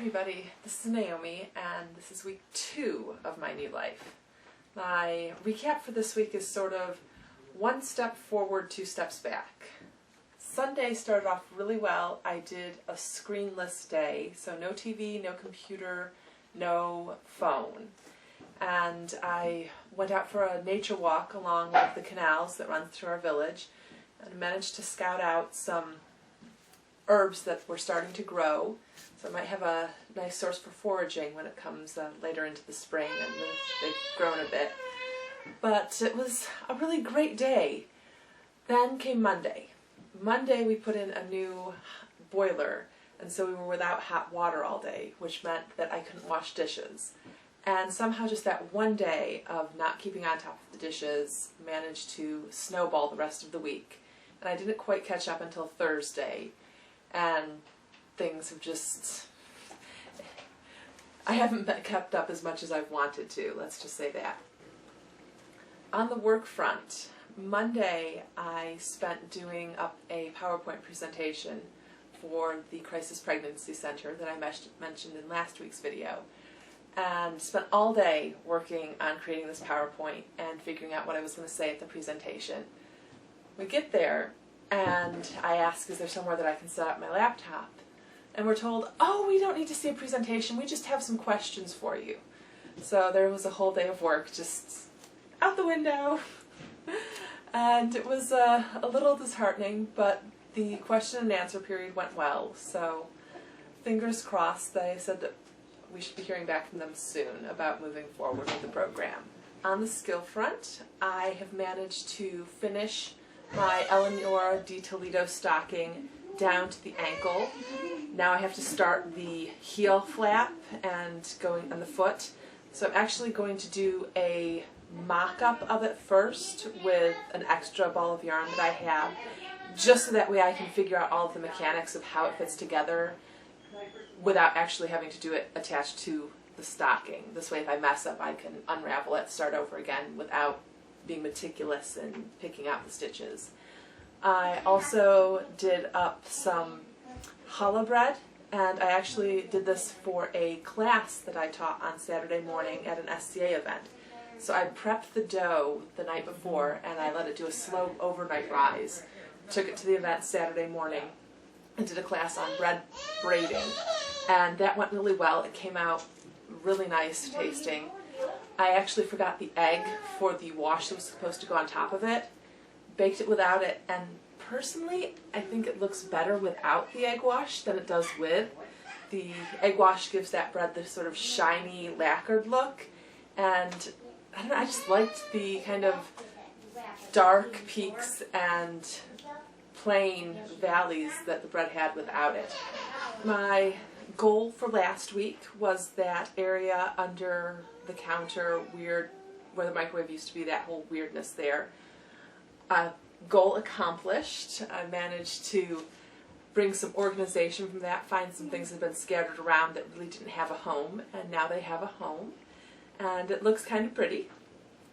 everybody, this is Naomi and this is week 2 of my new life. My recap for this week is sort of 1 step forward, 2 steps back. Sunday started off really well. I did a screenless day, so no TV, no computer, no phone. And I went out for a nature walk along one of the canals that runs through our village and managed to scout out some herbs that were starting to grow, so I might have a nice source for foraging when it comes later into the spring and they've grown a bit. But it was a really great day. Then came Monday. Monday we put in a new boiler, and so we were without hot water all day, which meant that I couldn't wash dishes. And somehow just that one day of not keeping on top of the dishes managed to snowball the rest of the week. And I didn't quite catch up until Thursday. And things have just, I haven't kept up as much as I've wanted to, let's just say that. On the work front, Monday I spent doing up a PowerPoint presentation for the Crisis Pregnancy Center that I mentioned in last week's video, and spent all day working on creating this PowerPoint and figuring out what I was going to say at the presentation. We get there, and I ask, is there somewhere that I can set up my laptop? And we're told, oh, we don't need to see a presentation, we just have some questions for you. So there was a whole day of work just out the window. And it was a little disheartening, but the question and answer period went well, so fingers crossed. They said that we should be hearing back from them soon about moving forward with the program. On the skill front, I have managed to finish my Eleanor de Toledo stocking down to the ankle. Now I have to start the heel flap and going on the foot. So I'm actually going to do a mock-up of it first with an extra ball of yarn that I have, just so that way I can figure out all of the mechanics of how it fits together without actually having to do it attached to the stocking. This way if I mess up I can unravel it, start over again without being meticulous in picking out the stitches. I also did up some challah bread, and I actually did this for a class that I taught on Saturday morning at an SCA event. So I prepped the dough the night before and I let it do a slow overnight rise. Took it to the event Saturday morning and did a class on bread braiding, and that went really well. It came out really nice tasting. I actually forgot the egg for the wash that was supposed to go on top of it. Baked it without it, and personally I think it looks better without the egg wash than it does with. The egg wash gives that bread this sort of shiny, lacquered look, and I don't know, I just liked the kind of dark peaks and plain valleys that the bread had without it. My goal for last week was that area under the counter, weird, where the microwave used to be, that whole weirdness there. Goal accomplished. I managed to bring some organization from that, find some things that have been scattered around that really didn't have a home, and now they have a home. And it looks kind of pretty.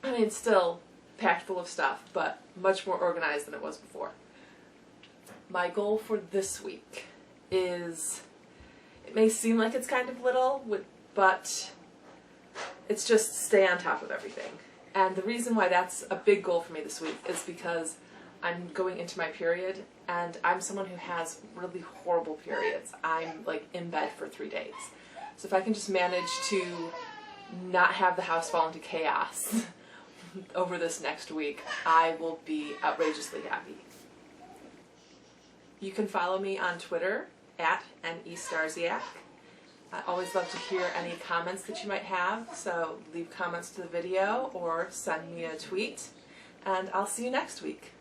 I mean, it's still packed full of stuff, but much more organized than it was before. My goal for this week is, it may seem like it's kind of little, but it's just stay on top of everything. And the reason why that's a big goal for me this week is because I'm going into my period, and I'm someone who has really horrible periods. I'm like in bed for 3 days. So if I can just manage to not have the house fall into chaos over this next week, I will be outrageously happy. You can follow me on Twitter at @nestarziak. I always love to hear any comments that you might have, so leave comments to the video or send me a tweet, and I'll see you next week.